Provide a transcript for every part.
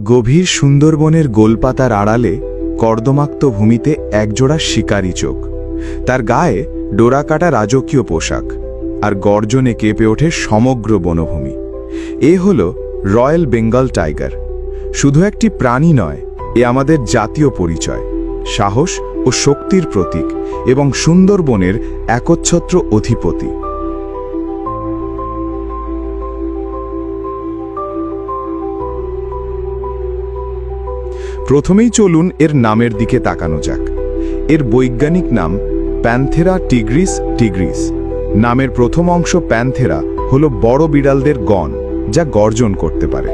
গভীর সুন্দরবনের গোলপাতার আড়ালে কর্দমাক্ত ভূমিতে একজোড়া শিকারী চোখ। তার গায়ে ডোরাকাটা রাজকীয় পোশাক, আর গর্জনে কেঁপে ওঠে সমগ্র বনভূমি। এ হল রয়্যাল বেঙ্গল টাইগার। শুধু একটি প্রাণী নয়, এ আমাদের জাতীয় পরিচয়, সাহস ও শক্তির প্রতীক এবং সুন্দরবনের একচ্ছত্র অধিপতি। প্রথমেই চলুন এর নামের দিকে তাকানো যাক। এর বৈজ্ঞানিক নাম প্যান্থেরা টিগ্রিস টিগ্রিস। নামের প্রথম অংশ প্যান্থেরা হলো বড় বিড়ালদের গণ, যা গর্জন করতে পারে।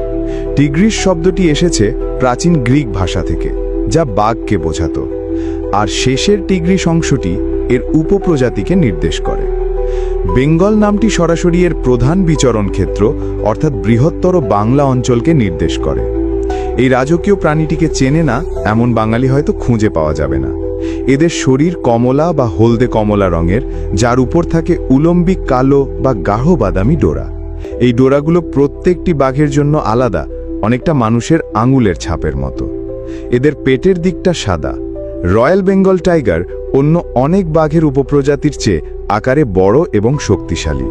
টিগ্রিস শব্দটি এসেছে প্রাচীন গ্রিক ভাষা থেকে, যা বাঘকে বোঝাতো, আর শেষের টিগ্রিস অংশটি এর উপপ্রজাতিকে নির্দেশ করে। বেঙ্গল নামটি সরাসরি এর প্রধান বিচরণ ক্ষেত্র অর্থাৎ বৃহত্তর বাংলা অঞ্চলকে নির্দেশ করে। এই রাজকীয় প্রাণীটিকে চেনে না এমন বাঙালি হয়তো খুঁজে পাওয়া যাবে না। এদের শরীর কমলা বা হলদে কমলা রঙের, যার উপর থাকে উলম্বিক কালো বা গাঢ় বাদামি ডোরা। এই ডোরাগুলো প্রত্যেকটি বাঘের জন্য আলাদা, অনেকটা মানুষের আঙুলের ছাপের মতো। এদের পেটের দিকটা সাদা। রয়্যাল বেঙ্গল টাইগার অন্য অনেক বাঘের উপপ্রজাতির চেয়ে আকারে বড় এবং শক্তিশালী।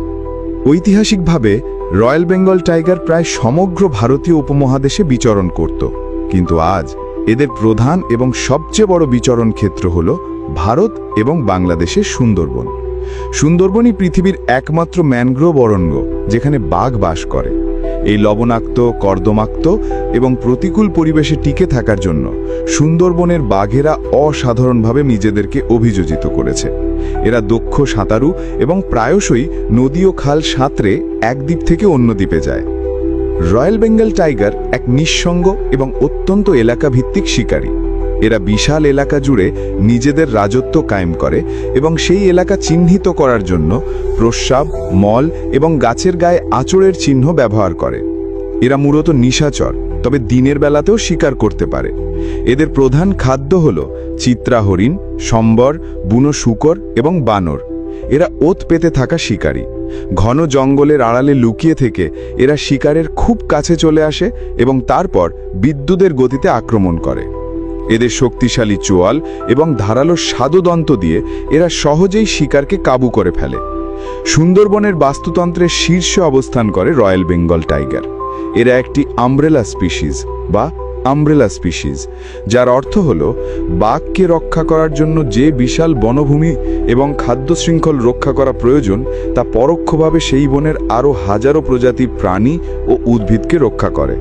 ঐতিহাসিকভাবে রয়্যাল বেঙ্গল টাইগার প্রায় সমগ্র ভারতীয় উপমহাদেশে বিচরণ করত, কিন্তু আজ এদের প্রধান এবং সবচেয়ে বড় বিচরণ ক্ষেত্র হল ভারত এবং বাংলাদেশের সুন্দরবন। সুন্দরবনই পৃথিবীর একমাত্র ম্যানগ্রোভ অরণ্য যেখানে বাঘ বাস করে। এই লবণাক্ত, কর্দমাক্ত এবং প্রতিকূল পরিবেশে টিকে থাকার জন্য সুন্দরবনের বাঘেরা অসাধারণভাবে নিজেদেরকে অভিযোজিত করেছে। এরা দক্ষ সাঁতারু এবং প্রায়শই নদী ও খাল সাঁতরে এক দ্বীপ থেকে অন্য দ্বীপে যায়। রয়্যাল বেঙ্গল টাইগার এক নিঃসঙ্গ এবং অত্যন্ত এলাকাভিত্তিক শিকারী। এরা বিশাল এলাকা জুড়ে নিজেদের রাজত্ব কায়েম করে এবং সেই এলাকা চিহ্নিত করার জন্য প্রস্রাব, মল এবং গাছের গায়ে আঁচড়ের চিহ্ন ব্যবহার করে। এরা মূলত নিশাচর, তবে দিনের বেলাতেও শিকার করতে পারে। এদের প্রধান খাদ্য হল চিত্রা হরিণ, সম্বর, বুনো শূকর এবং বানর। এরা ওত পেতে থাকা শিকারী। ঘন জঙ্গলের আড়ালে লুকিয়ে থেকে এরা শিকারের খুব কাছে চলে আসে এবং তারপর বিদ্যুতের গতিতে আক্রমণ করে। এদের শক্তিশালী চোয়াল এবং ধারালো স্বাদুদন্ত দিয়ে এরা সহজেই শিকারকে কাবু করে ফেলে। সুন্দরবনের বাস্তুতন্ত্রের শীর্ষে অবস্থান করে রয়্যাল বেঙ্গল টাইগার। এরা একটি আমব্রেলা স্পিসিস, যার অর্থ হল বাঘকে রক্ষা করার জন্য যে বিশাল বনভূমি এবং খাদ্য শৃঙ্খল রক্ষা করা প্রয়োজন, তা পরোক্ষভাবে সেই বনের আরও হাজারো প্রজাতির প্রাণী ও উদ্ভিদকে রক্ষা করে।